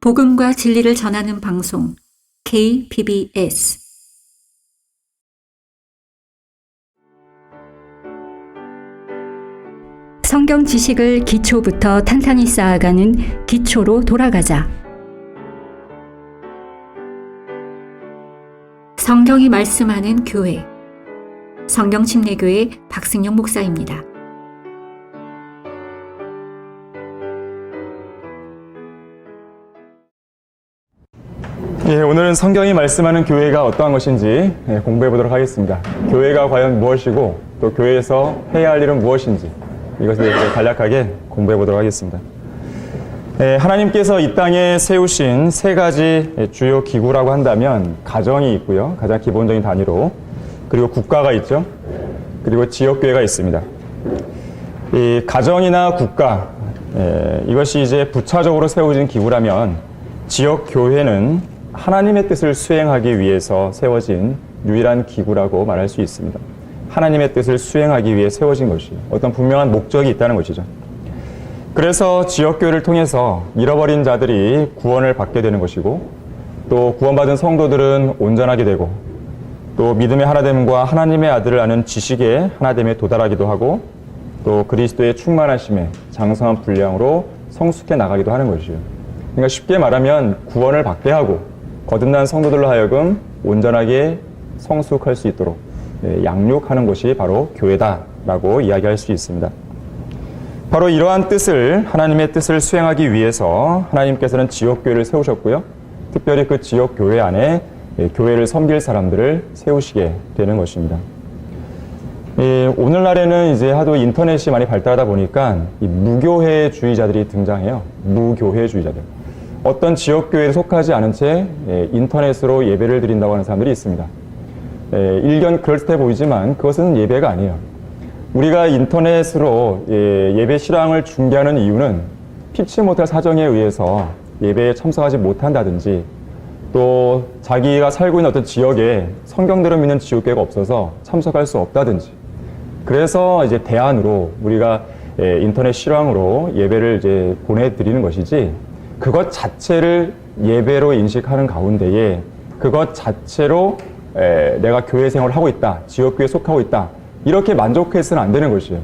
복음과 진리를 전하는 방송 KBS 성경 지식을 기초부터 탄탄히 쌓아가는 기초로 돌아가자. 성경이 말씀하는 교회 성경침례교회 박승영 목사입니다. 오늘은 성경이 말씀하는 교회가 어떠한 것인지 공부해 보도록 하겠습니다. 교회가 과연 무엇이고 또 교회에서 해야 할 일은 무엇인지 이것에 대해서 간략하게 공부해 보도록 하겠습니다. 하나님께서 이 땅에 세우신 세 가지 주요 기구라고 한다면 가정이 있고요. 가장 기본적인 단위로. 그리고 국가가 있죠. 그리고 지역교회가 있습니다. 이 가정이나 국가, 이것이 이제 부차적으로 세워진 기구라면 지역교회는 하나님의 뜻을 수행하기 위해서 세워진 유일한 기구라고 말할 수 있습니다. 하나님의 뜻을 수행하기 위해 세워진 것이 어떤 분명한 목적이 있다는 것이죠. 그래서 지역교회를 통해서 잃어버린 자들이 구원을 받게 되는 것이고 또 구원받은 성도들은 온전하게 되고 또 믿음의 하나됨과 하나님의 아들을 아는 지식의 하나됨에 도달하기도 하고 또 그리스도의 충만하심에 장성한 분량으로 성숙해 나가기도 하는 것이죠. 그러니까 쉽게 말하면 구원을 받게 하고 거듭난 성도들로 하여금 온전하게 성숙할 수 있도록 양육하는 곳이 바로 교회다라고 이야기할 수 있습니다. 바로 이러한 뜻을, 하나님의 뜻을 수행하기 위해서 하나님께서는 지역교회를 세우셨고요. 특별히 그 지역교회 안에 교회를 섬길 사람들을 세우시게 되는 것입니다. 오늘날에는 이제 하도 인터넷이 많이 발달하다 보니까 이 무교회주의자들이 등장해요. 무교회주의자들. 어떤 지역교회에 속하지 않은 채 인터넷으로 예배를 드린다고 하는 사람들이 있습니다. 일견 그럴듯해 보이지만 그것은 예배가 아니에요. 우리가 인터넷으로 예배 실황을 중계하는 이유는 피치 못할 사정에 의해서 예배에 참석하지 못한다든지 또 자기가 살고 있는 어떤 지역에 성경대로 믿는 지역교회가 없어서 참석할 수 없다든지 그래서 이제 대안으로 우리가 인터넷 실황으로 예배를 이제 보내드리는 것이지 그것 자체를 예배로 인식하는 가운데에 그것 자체로 내가 교회 생활을 하고 있다, 지역교회에 속하고 있다 이렇게 만족해서는 안 되는 것이에요.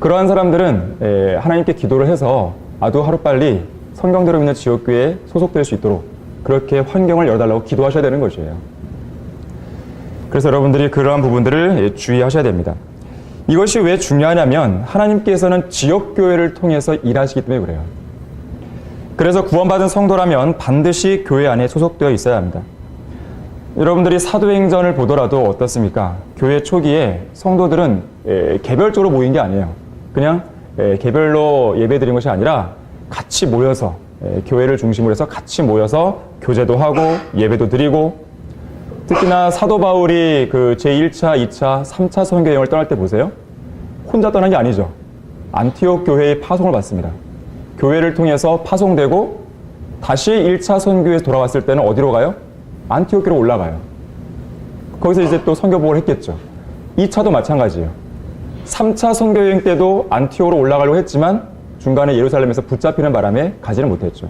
그러한 사람들은 하나님께 기도를 해서 아주 하루빨리 성경대로 믿는 지역교회에 소속될 수 있도록 그렇게 환경을 열어달라고 기도하셔야 되는 것이에요. 그래서 여러분들이 그러한 부분들을 주의하셔야 됩니다. 이것이 왜 중요하냐면 하나님께서는 지역교회를 통해서 일하시기 때문에 그래요. 그래서 구원받은 성도라면 반드시 교회 안에 소속되어 있어야 합니다. 여러분들이 사도행전을 보더라도 어떻습니까? 교회 초기에 성도들은 개별적으로 모인 게 아니에요. 그냥 개별로 예배드린 것이 아니라 같이 모여서 교회를 중심으로 해서 같이 모여서 교제도 하고 예배도 드리고 특히나 사도 바울이 그 제1차, 2차, 3차 선교 여행을 떠날 때 보세요. 혼자 떠난 게 아니죠. 안티옥 교회의 파송을 받습니다. 교회를 통해서 파송되고 다시 1차 선교에서 돌아왔을 때는 어디로 가요? 안티옥교로 올라가요. 거기서 이제 또 선교복을 했겠죠. 2차도 마찬가지예요. 3차 선교 여행 때도 안티옥으로 올라가려고 했지만 중간에 예루살렘에서 붙잡히는 바람에 가지는 못했죠.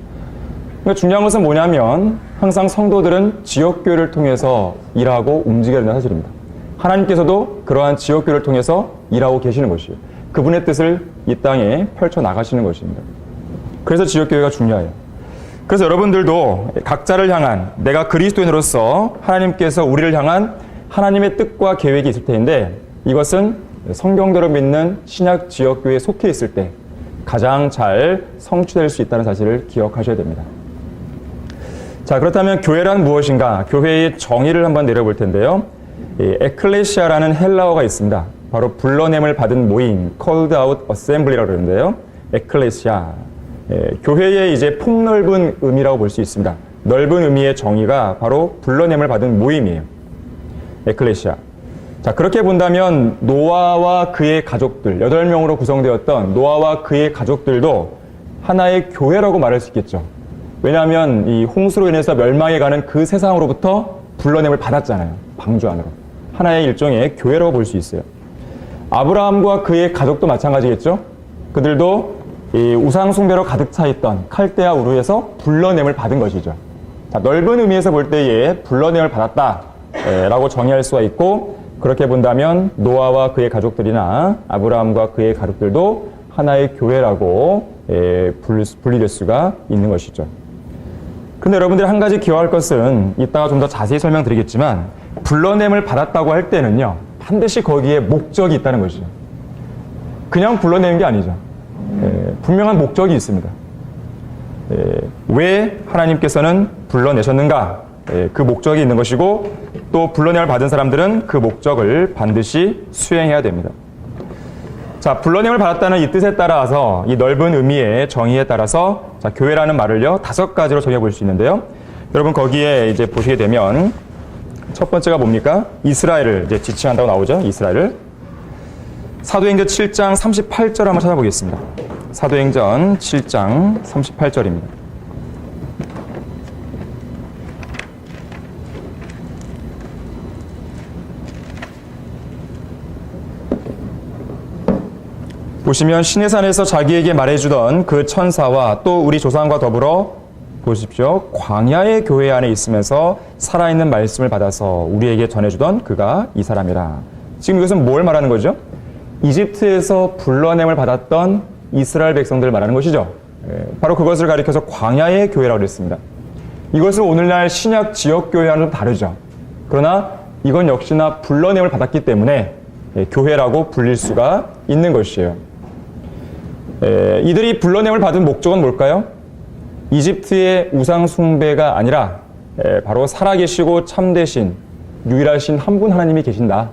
그러니까 중요한 것은 뭐냐면 항상 성도들은 지역교회를 통해서 일하고 움직여야 된다는 사실입니다. 하나님께서도 그러한 지역교회를 통해서 일하고 계시는 것이에요. 그분의 뜻을 이 땅에 펼쳐나가시는 것입니다. 그래서 지역교회가 중요해요. 그래서 여러분들도 각자를 향한 내가 그리스도인으로서 하나님께서 우리를 향한 하나님의 뜻과 계획이 있을 텐데 이것은 성경대로 믿는 신약 지역교회에 속해 있을 때 가장 잘 성취될 수 있다는 사실을 기억하셔야 됩니다. 자, 그렇다면 교회란 무엇인가? 교회의 정의를 한번 내려볼 텐데요. 에클레시아라는 헬라어가 있습니다. 바로 불러냄을 받은 모임, called out assembly라고 그러는데요. 에클레시아. 교회의 이제 폭넓은 의미라고 볼 수 있습니다. 넓은 의미의 정의가 바로 불러냄을 받은 모임이에요. 에클레시아. 자, 그렇게 본다면 노아와 그의 가족들, 8명으로 구성되었던 노아와 그의 가족들도 하나의 교회라고 말할 수 있겠죠. 왜냐하면 이 홍수로 인해서 멸망해가는 그 세상으로부터 불러냄을 받았잖아요. 방주 안으로. 하나의 일종의 교회라고 볼 수 있어요. 아브라함과 그의 가족도 마찬가지겠죠. 그들도 이 우상 숭배로 가득 차 있던 칼데아 우르에서 불러냄을 받은 것이죠. 자, 넓은 의미에서 볼 때에 불러냄을 받았다라고 정의할 수가 있고, 그렇게 본다면 노아와 그의 가족들이나 아브라함과 그의 가족들도 하나의 교회라고 분리될 수가 있는 것이죠. 그런데 여러분들이 한 가지 기억할 것은 이따가 좀 더 자세히 설명드리겠지만, 불러냄을 받았다고 할 때는요, 반드시 거기에 목적이 있다는 것이죠. 그냥 불러내는 게 아니죠. 분명한 목적이 있습니다. 왜 하나님께서는 불러내셨는가? 그 목적이 있는 것이고, 또 불러냄을 받은 사람들은 그 목적을 반드시 수행해야 됩니다. 자, 불러냄을 받았다는 이 뜻에 따라서, 이 넓은 의미의 정의에 따라서, 자, 교회라는 말을요, 5가지로 정해 볼 수 있는데요. 여러분, 거기에 이제 보시게 되면, 첫 번째가 뭡니까? 이스라엘을 이제 지칭한다고 나오죠. 이스라엘을. 사도행전 7장 38절 한번 찾아보겠습니다. 사도행전 7장 38절입니다. 보시면 시내산에서 자기에게 말해주던 그 천사와 또 우리 조상과 더불어 보십시오. 광야의 교회 안에 있으면서 살아있는 말씀을 받아서 우리에게 전해주던 그가 이 사람이라. 지금 이것은 뭘 말하는 거죠? 이집트에서 불러냄을 받았던 이스라엘 백성들을 말하는 것이죠. 바로 그것을 가리켜서 광야의 교회라고 그랬습니다. 이것을 오늘날 신약 지역교회와는 좀 다르죠. 그러나 이건 역시나 불러냄을 받았기 때문에 교회라고 불릴 수가 있는 것이에요. 이들이 불러냄을 받은 목적은 뭘까요? 이집트의 우상 숭배가 아니라 바로 살아계시고 참되신 유일하신 한 분 하나님이 계신다.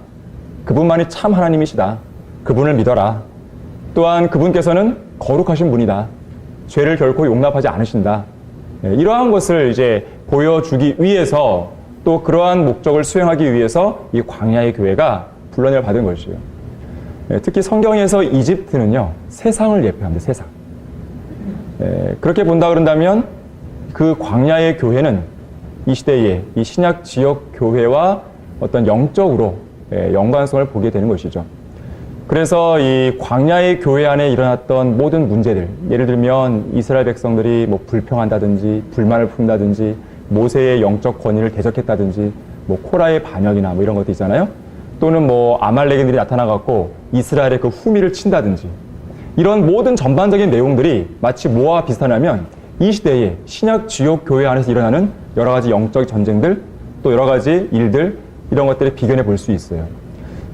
그분만이 참 하나님이시다. 그분을 믿어라. 또한 그분께서는 거룩하신 분이다. 죄를 결코 용납하지 않으신다. 이러한 것을 이제 보여주기 위해서, 또 그러한 목적을 수행하기 위해서 이 광야의 교회가 불러냄을 받은 것이에요. 특히 성경에서 이집트는요, 세상을 예표합니다. 세상. 그렇게 본다 그런다면 그 광야의 교회는 이 시대의 이 신약 지역 교회와 어떤 영적으로 연관성을 보게 되는 것이죠. 그래서 이 광야의 교회 안에 일어났던 모든 문제들, 예를 들면 이스라엘 백성들이 뭐 불평한다든지 불만을 품다든지 모세의 영적 권위를 대적했다든지 뭐 코라의 반역이나 뭐 이런 것도 있잖아요. 또는 뭐 아말렉인들이 나타나갖고 이스라엘의 그 후미를 친다든지, 이런 모든 전반적인 내용들이 마치 뭐와 비슷하냐면 이 시대의 신약 지역 교회 안에서 일어나는 여러 가지 영적 전쟁들, 또 여러 가지 일들, 이런 것들을 비견해 볼 수 있어요.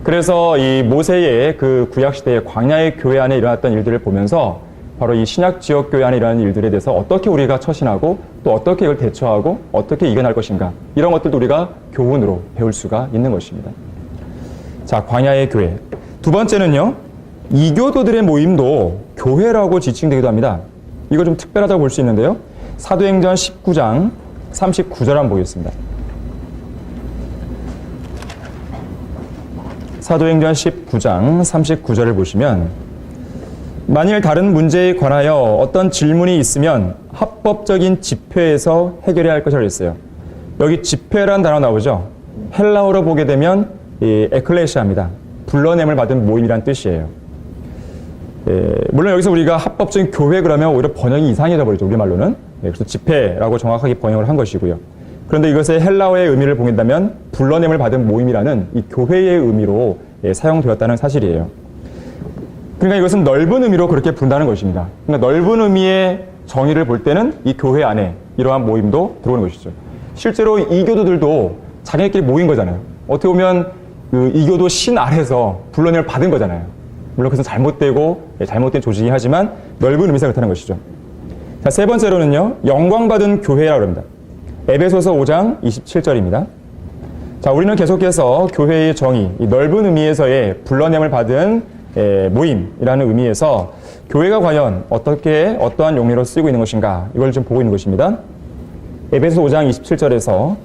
그래서 이 모세의 그 구약 시대의 광야의 교회 안에 일어났던 일들을 보면서 바로 이 신약 지역 교회 안에 일어나는 일들에 대해서 어떻게 우리가 처신하고 또 어떻게 이걸 대처하고 어떻게 이겨낼 것인가, 이런 것들도 우리가 교훈으로 배울 수가 있는 것입니다. 자, 광야의 교회. 두 번째는요, 이교도들의 모임도 교회라고 지칭되기도 합니다. 이거 좀 특별하다고 볼 수 있는데요. 사도행전 19장 39절 한번 보겠습니다. 사도행전 19장 39절을 보시면, 만일 다른 문제에 관하여 어떤 질문이 있으면 합법적인 집회에서 해결해야 할 것이라고 했어요. 여기 집회라는 단어 나오죠. 헬라어로 보게 되면 이 에클레시아입니다. 불러냄을 받은 모임이란 뜻이에요. 물론 여기서 우리가 합법적인 교회 그러면 오히려 번역이 이상해져 버리죠. 우리말로는. 그래서 집회라고 정확하게 번역을 한 것이고요. 그런데 이것의 헬라어의 의미를 보긴다면 불러냄을 받은 모임이라는 이 교회의 의미로 사용되었다는 사실이에요. 그러니까 이것은 넓은 의미로 그렇게 부른다는 것입니다. 그러니까 넓은 의미의 정의를 볼 때는 이 교회 안에 이러한 모임도 들어오는 것이죠. 실제로 이교도들도 자기네끼리 모인 거잖아요. 어떻게 보면 그 이교도 신 아래서 불러냄을 받은 거잖아요. 물론 그것은 잘못된 조직이긴 하지만 넓은 의미에서 그렇다는 것이죠. 자, 세 번째로는요, 영광받은 교회라고 합니다. 에베소서 5장 27절입니다. 자, 우리는 계속해서 교회의 정의, 이 넓은 의미에서의 불러냄을 받은 모임이라는 의미에서 교회가 과연 어떠한 용례로 쓰이고 있는 것인가, 이걸 좀 보고 있는 것입니다. 에베소서 5장 27절에서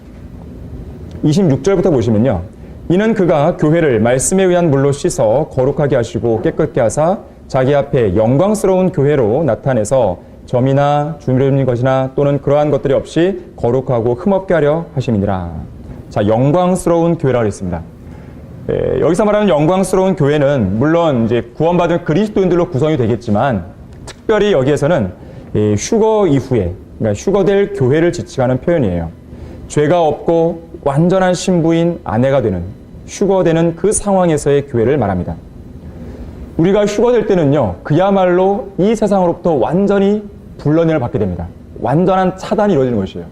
26절부터 보시면요, 이는 그가 교회를 말씀에 의한 물로 씻어 거룩하게 하시고 깨끗게 하사 자기 앞에 영광스러운 교회로 나타내서 점이나 주름진 것이나 또는 그러한 것들이 없이 거룩하고 흠없게 하려 하심이니라. 자, 영광스러운 교회라고 했습니다. 여기서 말하는 영광스러운 교회는 물론 이제 구원받은 그리스도인들로 구성이 되겠지만, 특별히 여기에서는 휴거 이후에, 그러니까 휴거될 교회를 지칭하는 표현이에요. 죄가 없고 완전한 신부인 아내가 되는, 휴거되는 그 상황에서의 교회를 말합니다. 우리가 휴거될 때는요, 그야말로 이 세상으로부터 완전히 불러내를 받게 됩니다. 완전한 차단이 이루어지는 것이에요.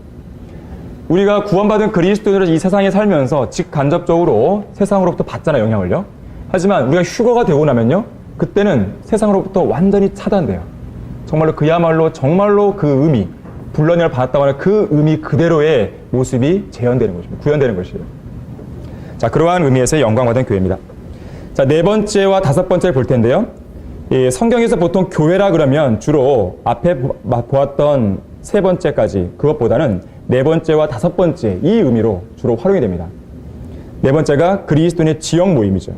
우리가 구원받은 그리스도인으로 이 세상에 살면서 직간접적으로 세상으로부터 받잖아요, 영향을요. 하지만 우리가 휴거가 되고 나면요, 그때는 세상으로부터 완전히 차단돼요. 정말로 그야말로 정말로 그 의미, 불러내를 받았다고 하는 그 의미 그대로의 모습이 재현되는 것입니다. 구현되는 것이에요. 자, 그러한 의미에서 영광받은 교회입니다. 자, 네 번째와 다섯 번째를 볼 텐데요. 성경에서 보통 교회라 그러면 주로 앞에 보았던 세 번째까지 그것보다는 네 번째와 다섯 번째 이 의미로 주로 활용이 됩니다. 네 번째가 그리스도인의 지역 모임이죠.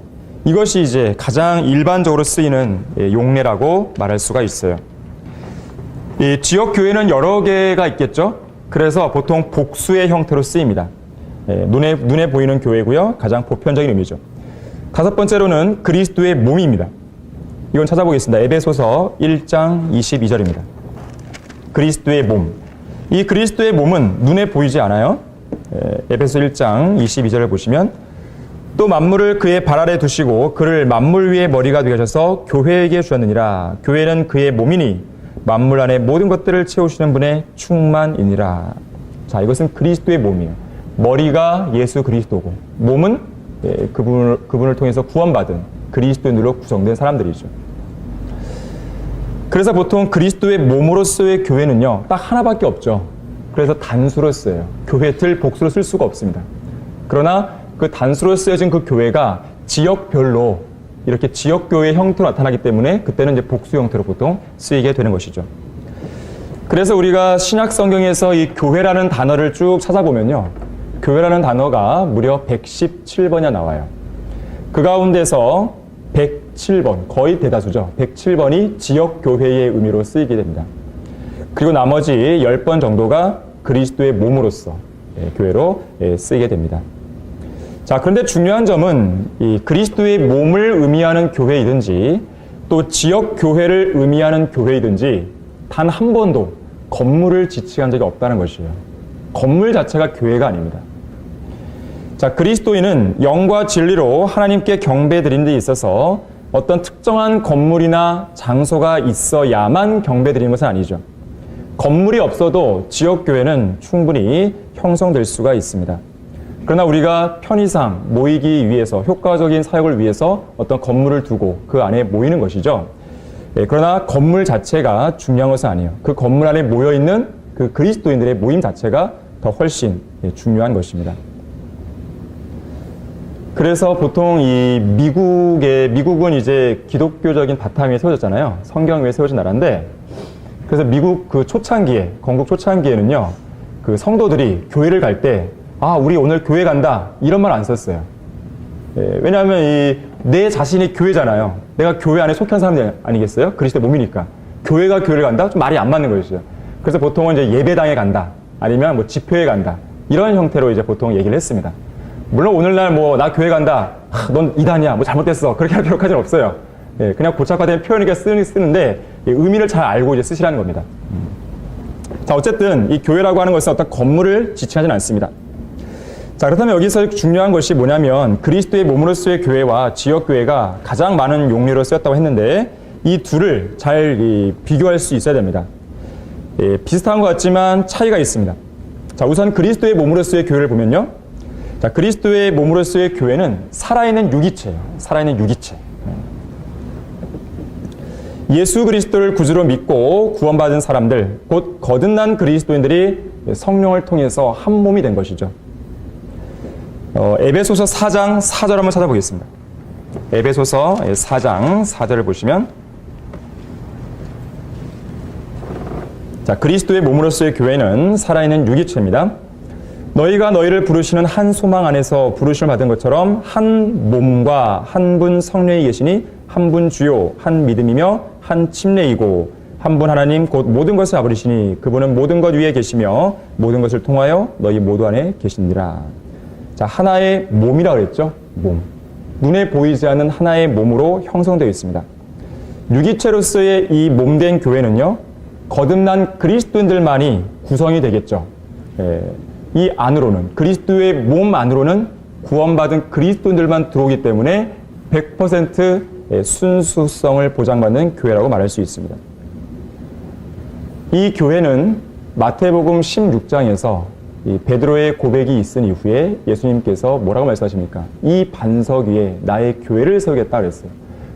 이것이 이제 가장 일반적으로 쓰이는 용례라고 말할 수가 있어요. 이 지역 교회는 여러 개가 있겠죠. 그래서 보통 복수의 형태로 쓰입니다. 눈에 보이는 교회고요. 가장 보편적인 의미죠. 다섯 번째로는 그리스도의 몸입니다. 이건 찾아보겠습니다. 에베소서 1장 22절입니다. 그리스도의 몸. 이 그리스도의 몸은 눈에 보이지 않아요. 에베소 1장 22절을 보시면 또 만물을 그의 발 아래 두시고 그를 만물 위의 머리가 되게 하셔서 교회에게 주셨느니라. 교회는 그의 몸이니 만물 안에 모든 것들을 채우시는 분의 충만이니라. 자, 이것은 그리스도의 몸이에요. 머리가 예수 그리스도고 몸은 그분을 통해서 구원받은 그리스도인으로 구성된 사람들이죠. 그래서 보통 그리스도의 몸으로서의 교회는요, 딱 하나밖에 없죠. 그래서 단수로 쓰여요. 교회 들 복수로 쓸 수가 없습니다. 그러나 그 단수로 쓰여진 그 교회가 지역별로 이렇게 지역교회 형태로 나타나기 때문에 그때는 이제 복수 형태로 보통 쓰이게 되는 것이죠. 그래서 우리가 신약 성경에서 이 교회라는 단어를 쭉 찾아보면요, 교회라는 단어가 무려 117번이나 나와요. 그 가운데서 107번, 거의 대다수죠. 107번이 지역교회의 의미로 쓰이게 됩니다. 그리고 나머지 10번 정도가 그리스도의 몸으로서 교회로 쓰이게 됩니다. 자, 그런데 중요한 점은 이 그리스도의 몸을 의미하는 교회이든지 또 지역교회를 의미하는 교회이든지 단 한 번도 건물을 지칭한 적이 없다는 것이에요. 건물 자체가 교회가 아닙니다. 자, 그리스도인은 영과 진리로 하나님께 경배드리는 데 있어서 어떤 특정한 건물이나 장소가 있어야만 경배드리는 것은 아니죠. 건물이 없어도 지역교회는 충분히 형성될 수가 있습니다. 그러나 우리가 편의상 모이기 위해서, 효과적인 사역을 위해서 어떤 건물을 두고 그 안에 모이는 것이죠. 그러나 건물 자체가 중요한 것은 아니에요. 그 건물 안에 모여있는 그 그리스도인들의 모임 자체가 더 훨씬 중요한 것입니다. 그래서 보통 이 미국은 이제 기독교적인 바탕 위에 세워졌잖아요. 성경 위에 세워진 나라인데, 그래서 미국 그 초창기에, 건국 초창기에는요, 그 성도들이 교회를 갈 때, 우리 오늘 교회 간다, 이런 말 안 썼어요. 왜냐하면 내 자신이 교회잖아요. 내가 교회 안에 속한 사람이 아니겠어요? 그리스도의 몸이니까. 교회가 교회를 간다? 좀 말이 안 맞는 것이죠. 그래서 보통은 이제 예배당에 간다, 아니면 뭐 집회에 간다, 이런 형태로 이제 보통 얘기를 했습니다. 물론 오늘날 나 교회 간다, 넌 이단이야, 잘못됐어, 그렇게 할 필요까지는 없어요. 그냥 고착화된 표현이니까 쓰는데 의미를 잘 알고 이제 쓰시라는 겁니다. 자, 어쨌든 이 교회라고 하는 것은 어떤 건물을 지칭하지는 않습니다. 자, 그렇다면 여기서 중요한 것이 뭐냐면 그리스도의 몸으로서의 교회와 지역교회가 가장 많은 용례로 쓰였다고 했는데 이 둘을 잘 비교할 수 있어야 됩니다. 비슷한 것 같지만 차이가 있습니다. 자, 우선 그리스도의 몸으로서의 교회를 보면요. 자, 그리스도의 몸으로서의 교회는 살아있는 유기체예요. 살아있는 유기체. 예수 그리스도를 구주로 믿고 구원받은 사람들, 곧 거듭난 그리스도인들이 성령을 통해서 한 몸이 된 것이죠. 에베소서 4장 4절 한번 찾아보겠습니다. 에베소서 4장 4절을 보시면, 자, 그리스도의 몸으로서의 교회는 살아있는 유기체입니다. 너희가 너희를 부르시는 한 소망 안에서 부르심을 받은 것처럼 한 몸과 한 분 성령이 계시니 한 분 주요, 한 믿음이며 한 침례이고 한 분 하나님 곧 모든 것을 아버리시니 그분은 모든 것 위에 계시며 모든 것을 통하여 너희 모두 안에 계시니라. 자, 하나의 몸이라 그랬죠. 몸. 눈에 보이지 않는 하나의 몸으로 형성되어 있습니다. 유기체로서의 이 몸된 교회는요, 거듭난 그리스도인들만이 구성이 되겠죠. 이 안으로는, 그리스도의 몸 안으로는 구원받은 그리스도인들만 들어오기 때문에 100% 순수성을 보장받는 교회라고 말할 수 있습니다. 이 교회는 마태복음 16장에서 이 베드로의 고백이 있은 이후에 예수님께서 뭐라고 말씀하십니까? 이 반석 위에 나의 교회를 세우겠다 그랬어요.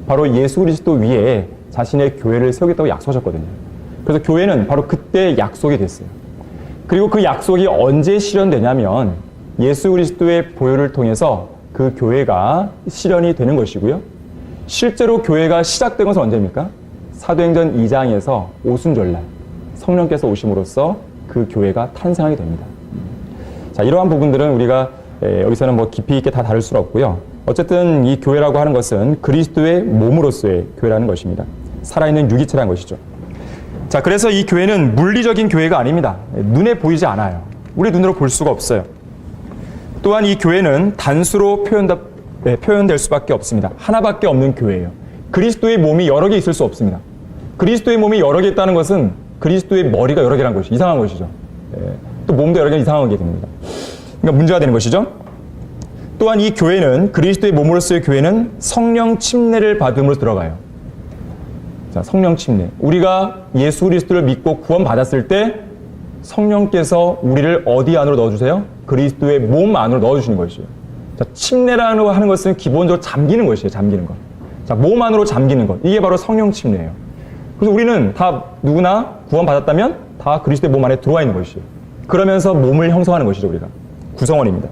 바로 예수 그리스도 위에 자신의 교회를 세우겠다고 약속하셨거든요. 그래서 교회는 바로 그때 약속이 됐어요. 그리고 그 약속이 언제 실현되냐면 예수 그리스도의 보혈을 통해서 그 교회가 실현이 되는 것이고요. 실제로 교회가 시작된 것은 언제입니까? 사도행전 2장에서 오순절날 성령께서 오심으로써 그 교회가 탄생하게 됩니다. 자, 이러한 부분들은 우리가 여기서는 뭐 깊이 있게 다 다룰 수는 없고요. 어쨌든 이 교회라고 하는 것은 그리스도의 몸으로서의 교회라는 것입니다. 살아있는 유기체라는 것이죠. 자, 그래서 이 교회는 물리적인 교회가 아닙니다. 눈에 보이지 않아요. 우리 눈으로 볼 수가 없어요. 또한 이 교회는 단수로 표현될 수밖에 없습니다. 하나밖에 없는 교회예요. 그리스도의 몸이 여러 개 있을 수 없습니다. 그리스도의 몸이 여러 개 있다는 것은 그리스도의 머리가 여러 개라는 것이 이상한 것이죠. 또 몸도 여러 개 이상하게 됩니다. 그러니까 문제가 되는 것이죠. 또한 이 교회는 그리스도의 몸으로서의 교회는 성령 침례를 받음으로 들어가요. 자, 성령 침례. 우리가 예수 그리스도를 믿고 구원받았을 때 성령께서 우리를 어디 안으로 넣어주세요? 그리스도의 몸 안으로 넣어주시는 것이에요. 자, 침례라는 하는 것은 기본적으로 잠기는 것이에요. 잠기는 것. 자, 몸 안으로 잠기는 것. 이게 바로 성령 침례예요. 그래서 우리는 다 누구나 구원받았다면 다 그리스도의 몸 안에 들어와 있는 것이에요. 그러면서 몸을 형성하는 것이죠. 우리가. 구성원입니다.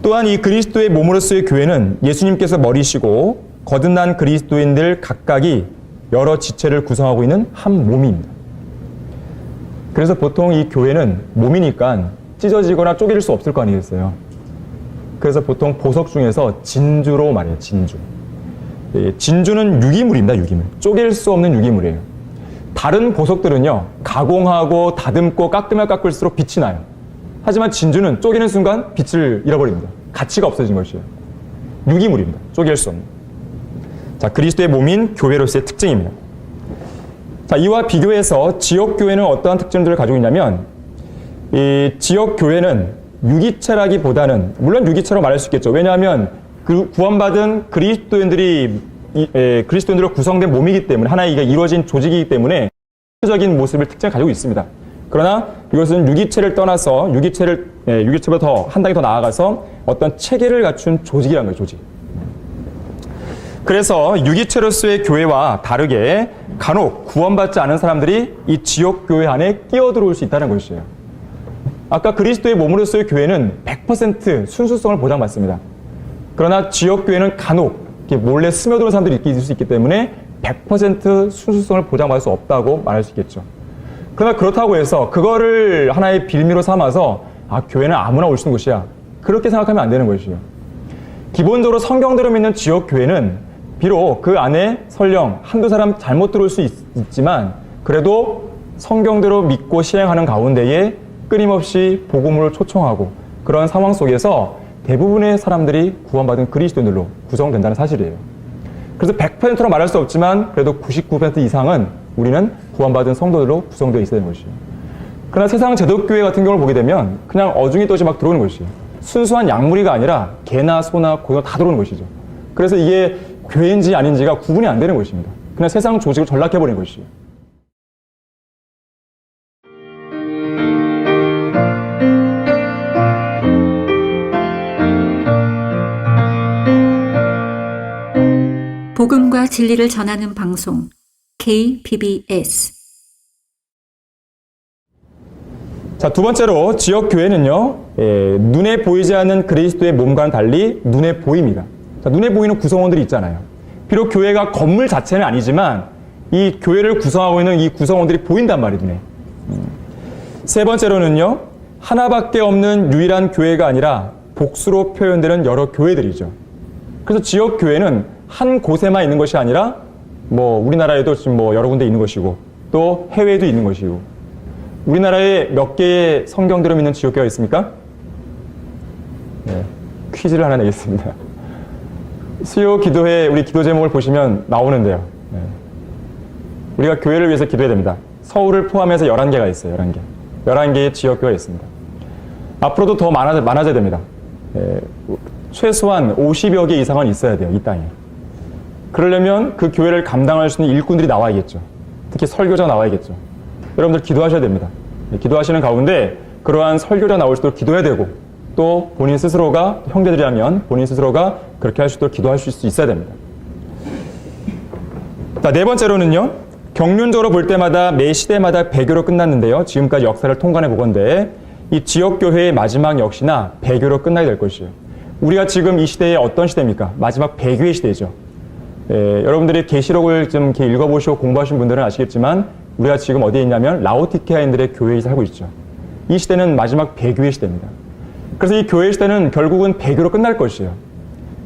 또한 이 그리스도의 몸으로서의 교회는 예수님께서 머리시고 거듭난 그리스도인들 각각이 여러 지체를 구성하고 있는 한 몸입니다. 그래서 보통 이 교회는 몸이니까 찢어지거나 쪼개질 수 없을 거 아니겠어요. 그래서 보통 보석 중에서 진주로 말해요. 진주. 진주는 유기물입니다. 유기물. 쪼갤 수 없는 유기물이에요. 다른 보석들은요, 가공하고 다듬고 깎으면 깎을수록 빛이 나요. 하지만 진주는 쪼개는 순간 빛을 잃어버립니다. 가치가 없어진 것이에요. 유기물입니다. 쪼갤 수 없는. 자, 그리스도의 몸인 교회로서의 특징입니다. 자, 이와 비교해서 지역교회는 어떠한 특징들을 가지고 있냐면, 이 지역교회는 유기체라기보다는, 물론 유기체로 말할 수 있겠죠. 왜냐하면 그 구원받은 그리스도인들이 그리스도인들로 구성된 몸이기 때문에, 하나의 이게 이루어진 조직이기 때문에 적인 모습을 특징을 가지고 있습니다. 그러나 이것은 유기체를 떠나서 유기체보다 더 한 단계 더 나아가서 어떤 체계를 갖춘 조직이라는 거예요. 조직. 그래서 유기체로서의 교회와 다르게 간혹 구원받지 않은 사람들이 이 지역교회 안에 끼어들어올 수 있다는 것이에요. 아까 그리스도의 몸으로서의 교회는 100% 순수성을 보장받습니다. 그러나 지역교회는 간혹 몰래 스며드는 사람들이 있을 수 있기 때문에 100% 순수성을 보장받을 수 없다고 말할 수 있겠죠. 그러나 그렇다고 해서 그거를 하나의 빌미로 삼아서 교회는 아무나 올 수 있는 곳이야, 그렇게 생각하면 안 되는 것이에요. 기본적으로 성경대로 믿는 지역교회는 비록 그 안에 설령 한두 사람 잘못 들어올 수 있지만 그래도 성경대로 믿고 시행하는 가운데에 끊임없이 복음을 초청하고 그런 상황 속에서 대부분의 사람들이 구원받은 그리스도인들로 구성된다는 사실이에요. 그래서 100%로 말할 수 없지만 그래도 99% 이상은 우리는 구원받은 성도들로 구성되어 있어야 되는 것이에요. 그러나 세상 제독교회 같은 경우를 보게 되면 그냥 어중이 떠지 막 들어오는 것이에요. 순수한 양무리가 아니라 개나 소나 고나 다 들어오는 것이죠. 그래서 이게 교회인지 아닌지가 구분이 안 되는 것입니다. 그냥 세상 조직을 전락해버린 것이에요. 복음과 진리를 전하는 방송 KBBS. 자, 두 번째로 지역교회는요, 눈에 보이지 않는 그리스도의 몸과는 달리 눈에 보입니다. 자, 눈에 보이는 구성원들이 있잖아요. 비록 교회가 건물 자체는 아니지만 이 교회를 구성하고 있는 이 구성원들이 보인단 말이에요, 눈에. 세 번째로는요, 하나밖에 없는 유일한 교회가 아니라 복수로 표현되는 여러 교회들이죠. 그래서 지역교회는 한 곳에만 있는 것이 아니라 우리나라에도 지금 여러 군데 있는 것이고 또 해외에도 있는 것이고. 우리나라에 몇 개의 성경대로 믿는 지역교회가 있습니까? 네, 퀴즈를 하나 내겠습니다. 수요 기도회 우리 기도 제목을 보시면 나오는데요. 우리가 교회를 위해서 기도해야 됩니다. 서울을 포함해서 11개가 있어요. 11개. 11개의 지역교회가 있습니다. 앞으로도 더 많아져야 됩니다. 최소한 50여 개 이상은 있어야 돼요. 이 땅에. 그러려면 그 교회를 감당할 수 있는 일꾼들이 나와야겠죠. 특히 설교자가 나와야겠죠. 여러분들 기도하셔야 됩니다. 기도하시는 가운데 그러한 설교자 나올 수 있도록 기도해야 되고, 또 본인 스스로가, 형제들이라면 본인 스스로가 그렇게 할 수 있도록 기도하실 수 있어야 됩니다. 자, 네 번째로는요, 경륜적으로 볼 때마다 매 시대마다 배교로 끝났는데요, 지금까지 역사를 통관해 보건대 이 지역교회의 마지막 역시나 배교로 끝나게 될 것이에요. 우리가 지금 이 시대에 어떤 시대입니까? 마지막 배교의 시대죠. 여러분들이 계시록을 좀 이렇게 읽어보시고 공부하신 분들은 아시겠지만, 우리가 지금 어디에 있냐면 라오디케아인들의 교회에 살고 있죠. 이 시대는 마지막 배교의 시대입니다. 그래서 이 교회 시대는 결국은 배교로 끝날 것이에요.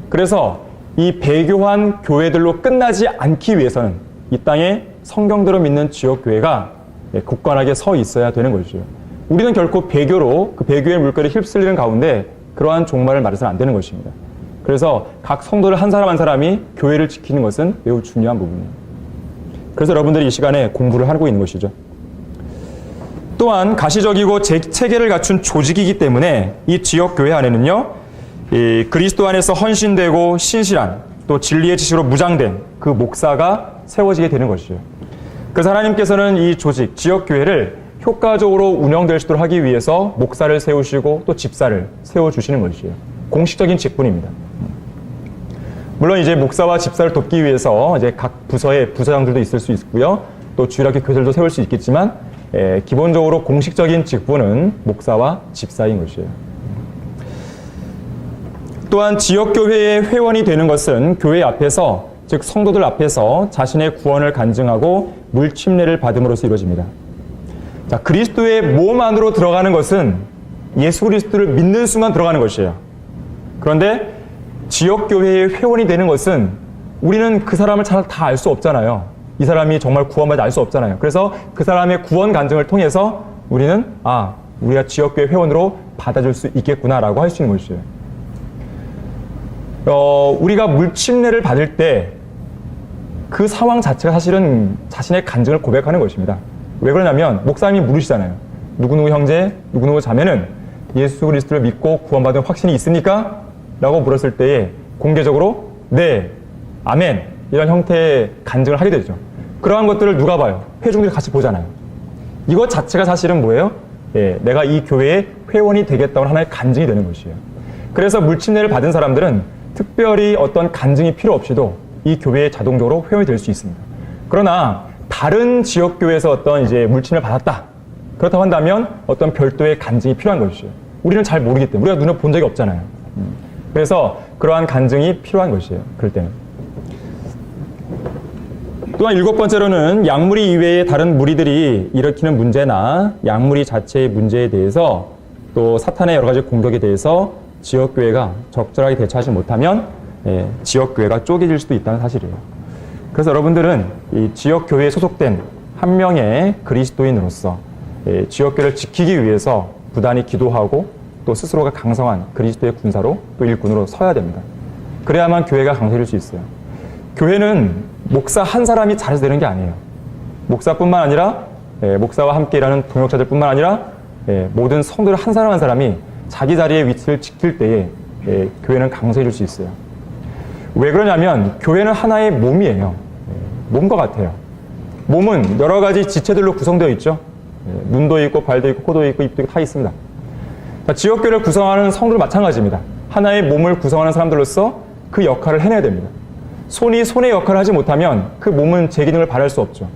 그래서 이 배교한 교회들로 끝나지 않기 위해서는 이 땅에 성경대로 믿는 지역교회가 굳건하게 서 있어야 되는 것이죠. 우리는 결코 배교로, 그 배교의 물결에 휩쓸리는 가운데 그러한 종말을 맞아서는 안 되는 것입니다. 그래서 각 성도를 한 사람 한 사람이 교회를 지키는 것은 매우 중요한 부분이에요. 그래서 여러분들이 이 시간에 공부를 하고 있는 것이죠. 또한 가시적이고 체계를 갖춘 조직이기 때문에 이 지역교회 안에는요, 이 그리스도 안에서 헌신되고 신실한, 또 진리의 지식으로 무장된 그 목사가 세워지게 되는 것이에요. 그래서 하나님께서는 이 조직, 지역교회를 효과적으로 운영될 수 있도록 하기 위해서 목사를 세우시고 또 집사를 세워주시는 것이에요. 공식적인 직분입니다. 물론 이제 목사와 집사를 돕기 위해서 이제 각 부서의 부서장들도 있을 수 있고요. 또 주일학교 교사들도 세울 수 있겠지만, 기본적으로 공식적인 직분은 목사와 집사인 것이에요. 또한 지역교회의 회원이 되는 것은 교회 앞에서, 즉 성도들 앞에서 자신의 구원을 간증하고 물침례를 받음으로써 이루어집니다. 자, 그리스도의 몸 안으로 들어가는 것은 예수 그리스도를 믿는 순간 들어가는 것이에요. 그런데 지역교회의 회원이 되는 것은 우리는 그 사람을 잘 다 알 수 없잖아요. 이 사람이 정말 구원받지 알 수 없잖아요. 그래서 그 사람의 구원 간증을 통해서 우리는 우리가 지역교회 회원으로 받아줄 수 있겠구나라고 할 수 있는 것이에요. 우리가 물침례를 받을 때 그 상황 자체가 사실은 자신의 간증을 고백하는 것입니다. 왜 그러냐면 목사님이 물으시잖아요. 누구누구 형제, 누구누구 자매는 예수 그리스도를 믿고 구원받은 확신이 있습니까? 라고 물었을 때에 공개적으로 네, 아멘 이런 형태의 간증을 하게 되죠. 그러한 것들을 누가 봐요? 회중들이 같이 보잖아요. 이것 자체가 사실은 뭐예요? 내가 이 교회의 회원이 되겠다는 하나의 간증이 되는 것이에요. 그래서 물침례를 받은 사람들은 특별히 어떤 간증이 필요 없이도 이 교회에 자동적으로 회원이 될 수 있습니다. 그러나 다른 지역교회에서 어떤 이제 물침례를 받았다. 그렇다고 한다면 어떤 별도의 간증이 필요한 것이에요. 우리는 잘 모르기 때문에 우리가 눈에 본 적이 없잖아요. 그래서 그러한 간증이 필요한 것이에요. 그럴 때는. 또한 7번째로는 약물이 이외의 다른 무리들이 일으키는 문제나 약물이 자체의 문제에 대해서 또 사탄의 여러 가지 공격에 대해서 지역교회가 적절하게 대처하지 못하면 지역교회가 쪼개질 수도 있다는 사실이에요. 그래서 여러분들은 이 지역교회에 소속된 한 명의 그리스도인으로서 지역교회를 지키기 위해서 부단히 기도하고 또 스스로가 강성한 그리스도의 군사로 또 일꾼으로 서야 됩니다. 그래야만 교회가 강해질 수 있어요. 교회는 목사 한 사람이 잘해서 되는 게 아니에요. 목사뿐만 아니라 목사와 함께 일하는 동역자들뿐만 아니라 모든 성도들 한 사람 한 사람이 자기 자리의 위치를 지킬 때에 교회는 강성해질 수 있어요. 왜 그러냐면 교회는 하나의 몸이에요. 몸과 같아요. 몸은 여러 가지 지체들로 구성되어 있죠. 눈도 있고 발도 있고 코도 있고 입도 있고 다 있습니다. 지역교회를 구성하는 성도도 마찬가지입니다. 하나의 몸을 구성하는 사람들로서 그 역할을 해내야 됩니다. 손이 손의 역할을 하지 못하면 그 몸은 제 기능을 발할 수 없죠.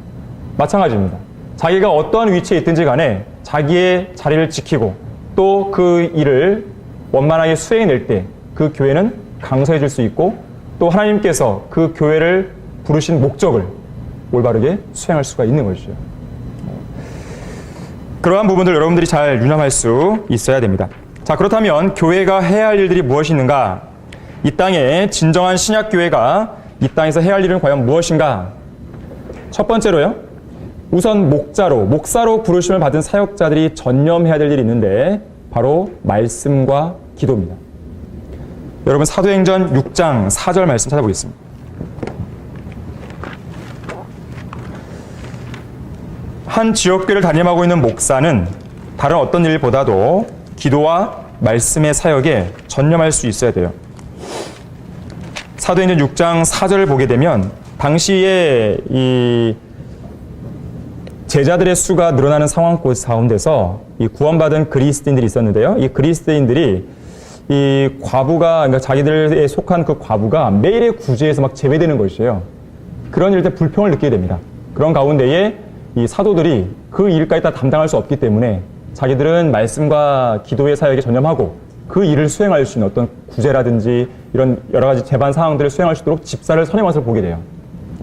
마찬가지입니다. 자기가 어떠한 위치에 있든지 간에 자기의 자리를 지키고 또 그 일을 원만하게 수행해낼 때 그 교회는 강성해질 수 있고 또 하나님께서 그 교회를 부르신 목적을 올바르게 수행할 수가 있는 것이죠. 그러한 부분들 여러분들이 잘 유념할 수 있어야 됩니다. 자, 그렇다면 교회가 해야 할 일들이 무엇이 있는가? 이 땅에 진정한 신약교회가 이 땅에서 해야 할 일은 과연 무엇인가? 첫 번째로요. 우선 목사로 부르심을 받은 사역자들이 전념해야 될 일이 있는데 바로 말씀과 기도입니다. 여러분 사도행전 6장 4절 말씀 찾아보겠습니다. 한 지역교회를 담임하고 있는 목사는 다른 어떤 일보다도 기도와 말씀의 사역에 전념할 수 있어야 돼요. 사도행전 6장 4절을 보게 되면 당시에 이 제자들의 수가 늘어나는 상황 가운데서 이 구원받은 그리스도인들이 있었는데요. 이 그리스도인들이 이 과부가, 그러니까 자기들에 속한 그 과부가 매일의 구제에서 막 제외되는 것이에요. 그런 일때 불평을 느끼게 됩니다. 그런 가운데에 이 사도들이 그 일까지 다 담당할 수 없기 때문에 자기들은 말씀과 기도의 사역에 전념하고 그 일을 수행할 수 있는 어떤 구제라든지 이런 여러 가지 재반 사항들을 수행할 수 있도록 집사를 선임한 것을 보게 돼요.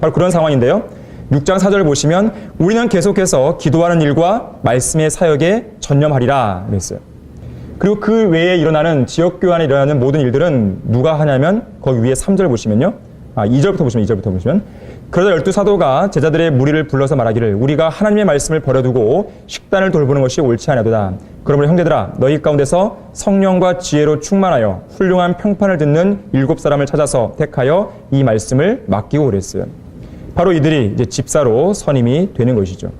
바로 그런 상황인데요. 6장 4절을 보시면 우리는 계속해서 기도하는 일과 말씀의 사역에 전념하리라 그랬어요. 그리고 그 외에 일어나는 지역교회 안에 일어나는 모든 일들은 누가 하냐면 거기 위에 3절 보시면요. 2절부터 보시면 그러자 12사도가 제자들의 무리를 불러서 말하기를 우리가 하나님의 말씀을 버려두고 식단을 돌보는 것이 옳지 아니하도다. 그러므로 형제들아 너희 가운데서 성령과 지혜로 충만하여 훌륭한 평판을 듣는 7사람을 찾아서 택하여 이 말씀을 맡기고 그랬어요. 바로 이들이 이제 집사로 선임이 되는 것이죠.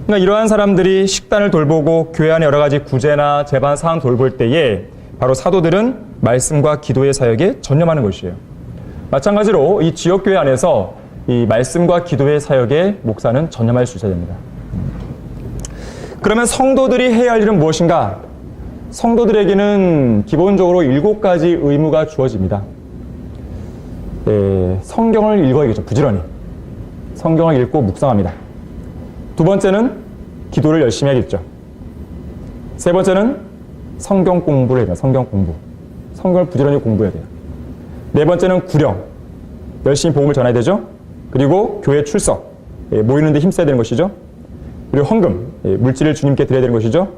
그러니까 이러한 사람들이 식단을 돌보고 교회 안에 여러 가지 구제나 재반 사항 돌볼 때에 바로 사도들은 말씀과 기도의 사역에 전념하는 것이에요. 마찬가지로 이 지역교회 안에서 이 말씀과 기도의 사역에 목사는 전념할 수 있어야 됩니다. 그러면 성도들이 해야 할 일은 무엇인가? 성도들에게는 기본적으로 7가지 의무가 주어집니다. 성경을 읽어야겠죠. 부지런히. 성경을 읽고 묵상합니다. 두 번째는 기도를 열심히 해야겠죠. 세 번째는 성경 공부를 해야 돼요. 성경 공부. 성경을 부지런히 공부해야 돼요. 네 번째는 구령. 열심히 복음을 전해야 되죠. 그리고 교회 출석, 모이는 데 힘써야 되는 것이죠. 그리고 헌금, 물질을 주님께 드려야 되는 것이죠.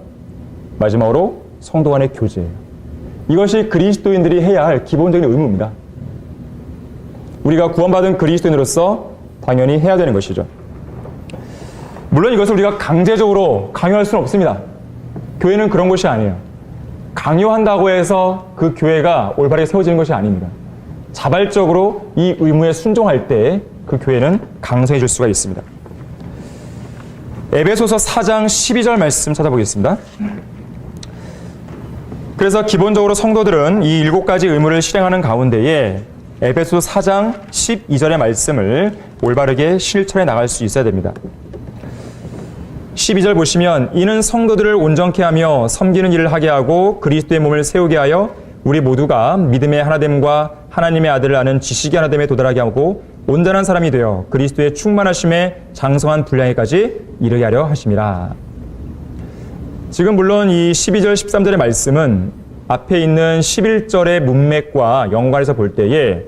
마지막으로 성도 간의 교제예요. 이것이 그리스도인들이 해야 할 기본적인 의무입니다. 우리가 구원받은 그리스도인으로서 당연히 해야 되는 것이죠. 물론 이것을 우리가 강제적으로 강요할 수는 없습니다. 교회는 그런 것이 아니에요. 강요한다고 해서 그 교회가 올바르게 세워지는 것이 아닙니다. 자발적으로 이 의무에 순종할 때 그 교회는 강성해질 수가 있습니다. 에베소서 4장 12절 말씀 찾아보겠습니다. 그래서 기본적으로 성도들은 이 7가지 의무를 실행하는 가운데에 에베소서 4장 12절의 말씀을 올바르게 실천해 나갈 수 있어야 됩니다. 12절 보시면 이는 성도들을 온전케 하며 섬기는 일을 하게 하고 그리스도의 몸을 세우게 하여 우리 모두가 믿음의 하나됨과 하나님의 아들을 아는 지식의 하나됨에 도달하게 하고 온전한 사람이 되어 그리스도의 충만하심에 장성한 분량에까지 이르게 하려 하심이라. 지금 물론 이 12절 13절의 말씀은 앞에 있는 11절의 문맥과 연관해서 볼 때에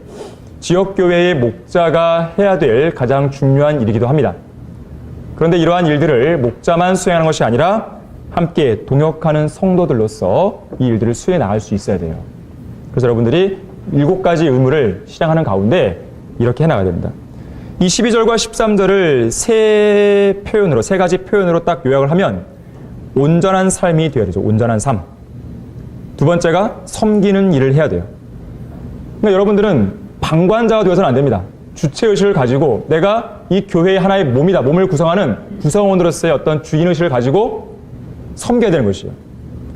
지역교회의 목자가 해야 될 가장 중요한 일이기도 합니다. 그런데 이러한 일들을 목자만 수행하는 것이 아니라 함께 동역하는 성도들로서 이 일들을 수행해 나갈 수 있어야 돼요. 그래서 여러분들이 7가지 의무를 실행하는 가운데 이렇게 해나가야 됩니다. 이 12절과 13절을 세 가지 표현으로 딱 요약을 하면 온전한 삶이 되어야 되죠. 온전한 삶. 두 번째가 섬기는 일을 해야 돼요. 그러니까 여러분들은 방관자가 되어서는 안 됩니다. 주체의식을 가지고 내가 이 교회의 하나의 몸이다. 몸을 구성하는 구성원으로서의 어떤 주인의식을 가지고 섬겨야 되는 것이에요.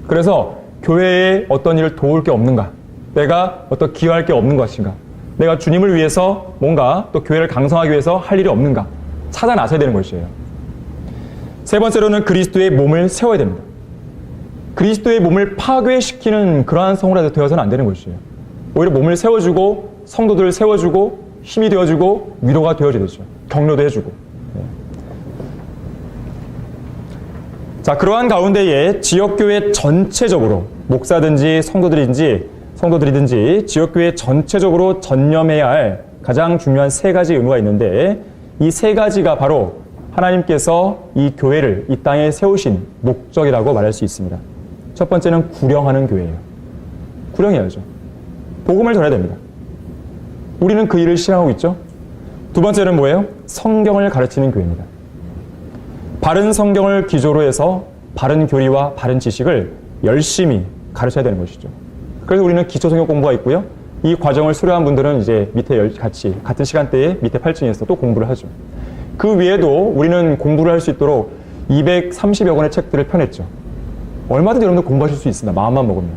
그래서 교회에 어떤 일을 도울 게 없는가? 내가 어떤 기여할 게 없는 것인가? 내가 주님을 위해서 뭔가 또 교회를 강성하기 위해서 할 일이 없는가? 찾아 나서야 되는 것이에요. 세 번째로는 그리스도의 몸을 세워야 됩니다. 그리스도의 몸을 파괴시키는 그러한 성우라도 되어서는 안 되는 것이에요. 오히려 몸을 세워주고 성도들을 세워주고 힘이 되어주고 위로가 되어줘야 되죠. 격려도 해주고. 자, 그러한 가운데에 지역교회 전체적으로 목사든지 성도들이든지 지역교회 전체적으로 전념해야 할 가장 중요한 3가지 의무가 있는데 이 3가지가 바로 하나님께서 이 교회를 이 땅에 세우신 목적이라고 말할 수 있습니다. 첫 번째는 구령하는 교회예요. 구령해야죠. 복음을 전해야 됩니다. 우리는 그 일을 실행하고 있죠. 두 번째는 뭐예요? 성경을 가르치는 교회입니다. 바른 성경을 기조로 해서 바른 교리와 바른 지식을 열심히 가르쳐야 되는 것이죠. 그래서 우리는 기초 성경 공부가 있고요. 이 과정을 수료한 분들은 이제 밑에 같은 시간대에 밑에 8층에서 또 공부를 하죠. 그 외에도 우리는 공부를 할 수 있도록 230여 권의 책들을 펴냈죠. 얼마든지 여러분들 공부하실 수 있습니다. 마음만 먹으면.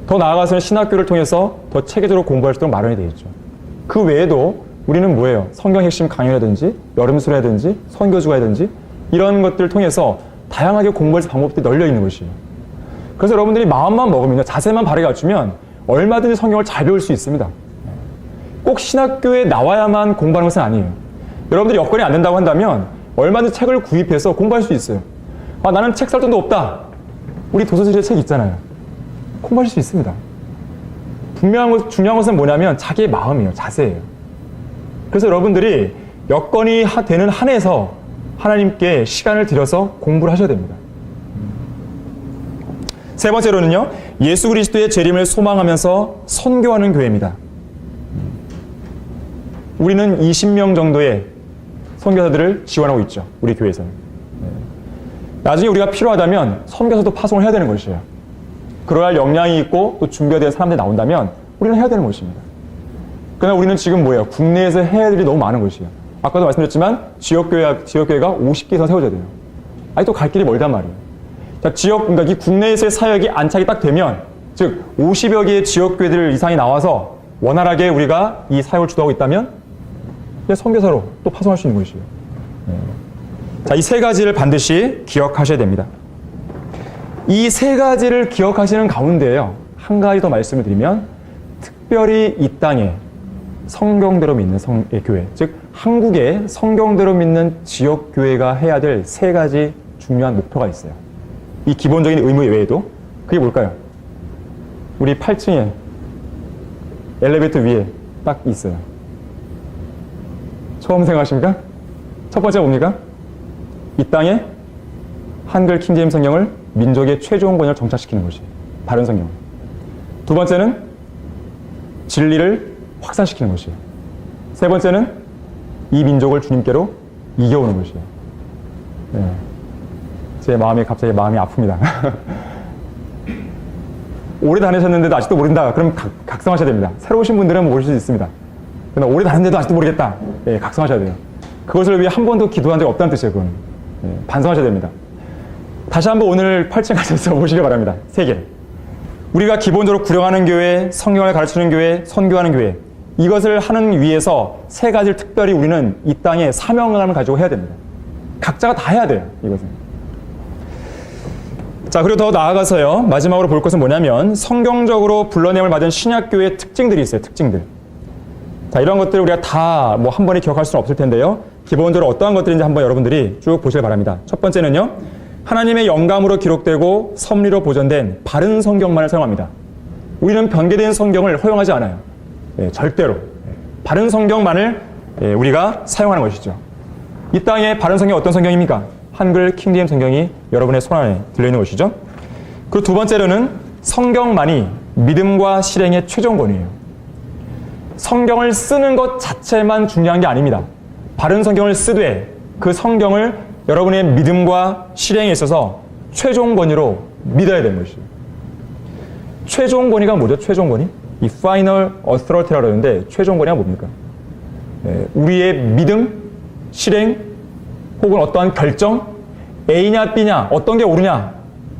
더 나아가서는 신학교를 통해서 더 체계적으로 공부할 수 있도록 마련이 되어 있죠. 그 외에도 우리는 뭐예요? 성경 핵심 강연이라든지 여름수라든지 선교주가라든지 이런 것들을 통해서 다양하게 공부할 수 있는 방법들이 널려 있는 것이에요. 그래서 여러분들이 마음만 먹으면요, 자세만 바르게 갖추면 얼마든지 성경을 잘 배울 수 있습니다. 꼭 신학교에 나와야만 공부하는 것은 아니에요. 여러분들이 여건이 안 된다고 한다면 얼마든지 책을 구입해서 공부할 수 있어요. 아, 나는 책 살 돈도 없다. 우리 도서실에 책 있잖아요. 공부하실 수 있습니다. 중요한 것은 뭐냐면 자기의 마음이에요. 자세예요. 그래서 여러분들이 여건이 되는 한에서 하나님께 시간을 들여서 공부를 하셔야 됩니다. 세 번째로는요, 예수 그리스도의 재림을 소망하면서 선교하는 교회입니다. 우리는 20명 정도의 선교사들을 지원하고 있죠. 우리 교회에서는. 나중에 우리가 필요하다면 선교사도 파송을 해야 되는 것이에요. 그러할 역량이 있고 또 준비가 된 사람들이 나온다면 우리는 해야 되는 것입니다. 그러나 우리는 지금 뭐예요? 국내에서 해야 할 일이 너무 많은 것이에요. 아까도 말씀드렸지만 지역교회가 50개 이상 세워져야 돼요. 아니 또 갈 길이 멀단 말이에요. 자, 그러니까 이 국내에서의 사역이 안착이 딱 되면, 즉 50여 개의 지역교회들 이상이 나와서 원활하게 우리가 이 사역을 주도하고 있다면 선교사로 또 파송할 수 있는 것이에요. 자, 이 세 가지를 반드시 기억하셔야 됩니다. 이 세 가지를 기억하시는 가운데에요, 한 가지 더 말씀을 드리면, 특별히 이 땅에 성경대로 믿는 교회, 즉 한국에 성경대로 믿는 지역교회가 해야 될 세 가지 중요한 목표가 있어요. 이 기본적인 의무 외에도. 그게 뭘까요? 우리 8층에 엘리베이터 위에 딱 있어요. 처음 생각하십니까? 첫 번째 뭡니까? 이 땅에 한글 킹제임스 성경을 민족의 최종 번역을 정착시키는 것이 바른 성경. 두 번째는 진리를 확산시키는 것이에요. 세 번째는 이 민족을 주님께로 이겨오는 것이에요. 네. 제 마음이 갑자기 마음이 아픕니다. 오래 다니셨는데도 아직도 모른다. 그럼 각성하셔야 됩니다. 새로 오신 분들은 모를 수 있습니다. 그러나 오래 다녔는데도 아직도 모르겠다. 네, 각성하셔야 돼요. 그것을 위해 한 번도 기도한 적이 없다는 뜻이에요. 그건. 네, 반성하셔야 됩니다. 다시 한번 오늘 8층 가셔서 보시기 바랍니다. 세 개. 우리가 기본적으로 구령하는 교회, 성경을 가르치는 교회, 선교하는 교회, 이것을 하는 위해서 세 가지를 특별히 우리는 이 땅에 사명감을 가지고 해야 됩니다. 각자가 다 해야 돼요. 이것은. 자, 그리고 더 나아가서요, 마지막으로 볼 것은 뭐냐면 성경적으로 불러냄을 받은 신약교회의 특징들이 있어요. 특징들. 자, 이런 것들을 우리가 다 뭐 한 번에 기억할 수는 없을 텐데요, 기본적으로 어떠한 것들인지 한번 여러분들이 쭉 보시길 바랍니다. 첫 번째는요, 하나님의 영감으로 기록되고 섭리로 보존된 바른 성경만을 사용합니다. 우리는 변개된 성경을 허용하지 않아요. 예, 절대로. 바른 성경만을 우리가 사용하는 것이죠. 이 땅에 바른 성경이 어떤 성경입니까? 한글 킹제임스 성경이 여러분의 손안에 들려있는 것이죠. 그리고 두 번째로는 성경만이 믿음과 실행의 최종권이에요. 성경을 쓰는 것 자체만 중요한 게 아닙니다. 바른 성경을 쓰되 그 성경을 여러분의 믿음과 실행에 있어서 최종 권위로 믿어야 되는 것이에요. 최종 권위가 뭐죠? 최종 권위? 이 final authority라고 하는데 최종 권위가 뭡니까? 우리의 믿음, 실행, 혹은 어떠한 결정, A냐 B냐, 어떤 게 옳으냐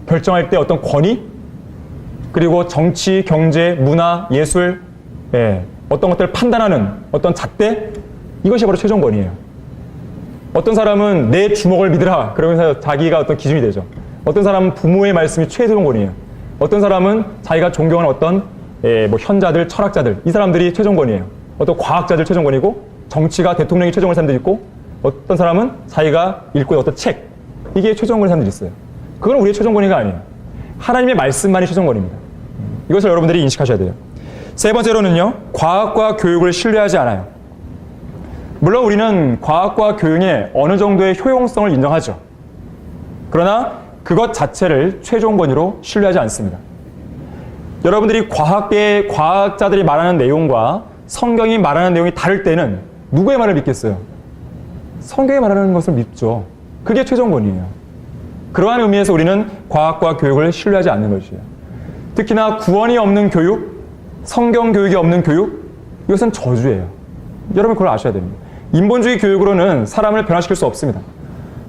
결정할 때 어떤 권위, 그리고 정치, 경제, 문화, 예술, 어떤 것들을 판단하는 어떤 잣대, 이것이 바로 최종 권위예요. 어떤 사람은 내 주먹을 믿으라, 그러면서 자기가 어떤 기준이 되죠. 어떤 사람은 부모의 말씀이 최종 권위예요. 어떤 사람은 자기가 존경하는 어떤 뭐 현자들, 철학자들, 이 사람들이 최종 권위예요. 어떤 과학자들 최종 권위고, 정치가 대통령이 최종을 사람들이 있고, 어떤 사람은 자기가 읽고 있는 어떤 책, 이게 최종 권위 사람들이 있어요. 그건 우리의 최종 권위가 아니에요. 하나님의 말씀만이 최종 권위입니다. 이것을 여러분들이 인식하셔야 돼요. 세 번째로는요, 과학과 교육을 신뢰하지 않아요. 물론 우리는 과학과 교육의 어느 정도의 효용성을 인정하죠. 그러나 그것 자체를 최종 권위로 신뢰하지 않습니다. 여러분들이 과학계의 과학자들이 말하는 내용과 성경이 말하는 내용이 다를 때는 누구의 말을 믿겠어요? 성경이 말하는 것을 믿죠. 그게 최종 권위예요. 그러한 의미에서 우리는 과학과 교육을 신뢰하지 않는 것이에요. 특히나 구원이 없는 교육, 성경 교육이 없는 교육, 이것은 저주예요. 여러분 그걸 아셔야 됩니다. 인본주의 교육으로는 사람을 변화시킬 수 없습니다.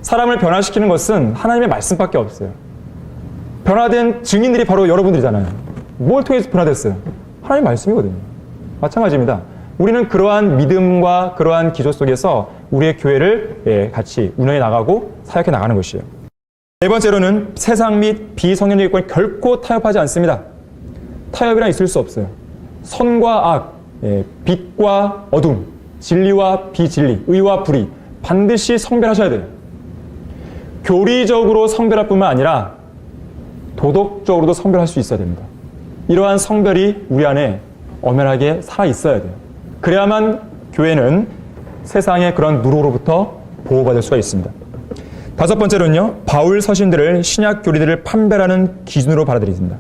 사람을 변화시키는 것은 하나님의 말씀밖에 없어요. 변화된 증인들이 바로 여러분들이잖아요. 뭘 통해서 변화됐어요? 하나님의 말씀이거든요. 마찬가지입니다. 우리는 그러한 믿음과 그러한 기조 속에서 우리의 교회를 같이 운영해 나가고 사역해 나가는 것이에요. 네 번째로는 세상 및 비성경적 이권이 결코 타협하지 않습니다. 타협이란 있을 수 없어요. 선과 악, 빛과 어둠, 진리와 비진리, 의와 불의 반드시 성별하셔야 돼요. 교리적으로 성별할 뿐만 아니라 도덕적으로도 성별할 수 있어야 됩니다. 이러한 성별이 우리 안에 엄연하게 살아 있어야 돼요. 그래야만 교회는 세상의 그런 누로로부터 보호받을 수가 있습니다. 다섯 번째로는요, 바울 서신들을 신약 교리들을 판별하는 기준으로 받아들입니다.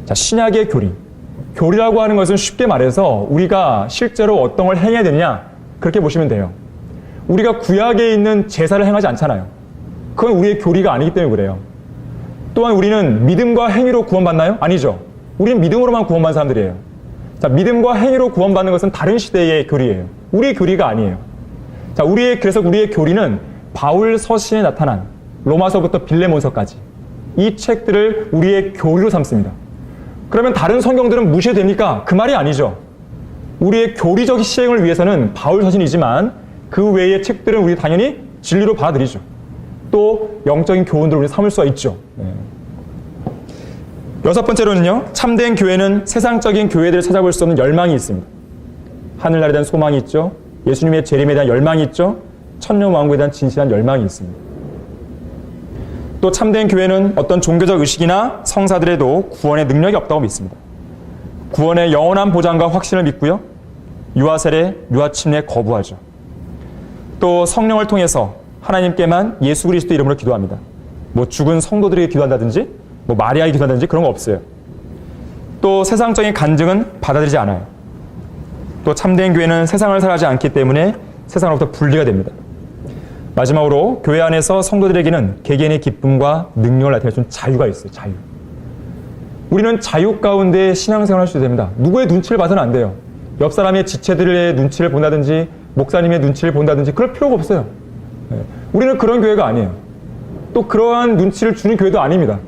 자, 신약의 교리. 교리라고 하는 것은 쉽게 말해서 우리가 실제로 어떤 걸 행해야 되느냐, 그렇게 보시면 돼요. 우리가 구약에 있는 제사를 행하지 않잖아요. 그건 우리의 교리가 아니기 때문에 그래요. 또한 우리는 믿음과 행위로 구원받나요? 아니죠. 우리는 믿음으로만 구원받는 사람들이에요. 자, 믿음과 행위로 구원받는 것은 다른 시대의 교리예요. 우리의 교리가 아니에요. 자, 그래서 우리의 교리는 바울 서신에 나타난 로마서부터 빌레몬서까지 이 책들을 우리의 교리로 삼습니다. 그러면 다른 성경들은 무시해도 됩니까? 그 말이 아니죠. 우리의 교리적 시행을 위해서는 바울 서신이지만 그 외의 책들은 우리 당연히 진리로 받아들이죠. 또 영적인 교훈들을 우리 삼을 수가 있죠. 여섯 번째로는요, 참된 교회는 세상적인 교회들을 찾아볼 수 없는 열망이 있습니다. 하늘나라에 대한 소망이 있죠. 예수님의 재림에 대한 열망이 있죠. 천년왕국에 대한 진실한 열망이 있습니다. 또 참된 교회는 어떤 종교적 의식이나 성사들에도 구원의 능력이 없다고 믿습니다. 구원의 영원한 보장과 확신을 믿고요. 유아세례, 유아침례 거부하죠. 또 성령을 통해서 하나님께만 예수 그리스도 이름으로 기도합니다. 뭐 죽은 성도들에게 기도한다든지 뭐 마리아에게 기도한다든지 그런 거 없어요. 또 세상적인 간증은 받아들이지 않아요. 또 참된 교회는 세상을 살아가지 않기 때문에 세상으로부터 분리가 됩니다. 마지막으로 교회 안에서 성도들에게는 개개인의 기쁨과 능력을 나타낼 수 있는 자유가 있어요. 자유. 우리는 자유 가운데 신앙생활을 할 수 됩니다. 누구의 눈치를 봐서는 안 돼요. 옆 사람의 지체들의 눈치를 본다든지 목사님의 눈치를 본다든지 그럴 필요가 없어요. 우리는 그런 교회가 아니에요. 또 그러한 눈치를 주는 교회도 아닙니다.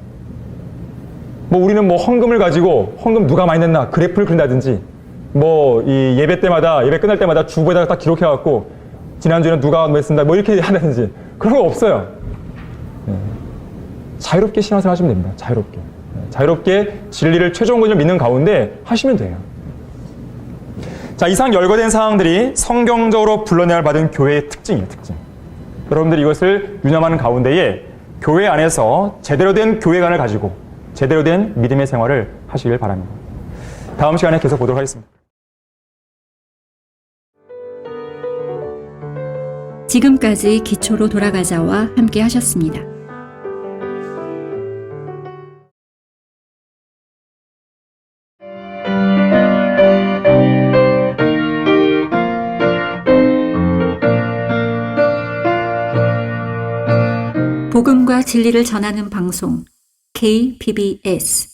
뭐 우리는 뭐 헌금을 가지고 헌금 누가 많이 냈나 그래프를 그린다든지 뭐 이 예배 끝날 때마다 주보에다가 딱 기록해갖고 지난주에는 누가 뭐 했습니다 뭐 이렇게 한다든지 그런 거 없어요. 자유롭게 신앙생활 하시면 됩니다. 자유롭게 진리를 최종적으로 믿는 가운데 하시면 돼요. 자, 이상 열거된 사항들이 성경적으로 불러내야 받은 교회의 특징이에요. 특징. 여러분들이 이것을 유념하는 가운데에 교회 안에서 제대로 된 교회관을 가지고 제대로 된 믿음의 생활을 하시길 바랍니다. 다음 시간에 계속 보도록 하겠습니다. 지금까지 기초로 돌아가자와 함께 하셨습니다. 복음과 진리를 전하는 방송 KBS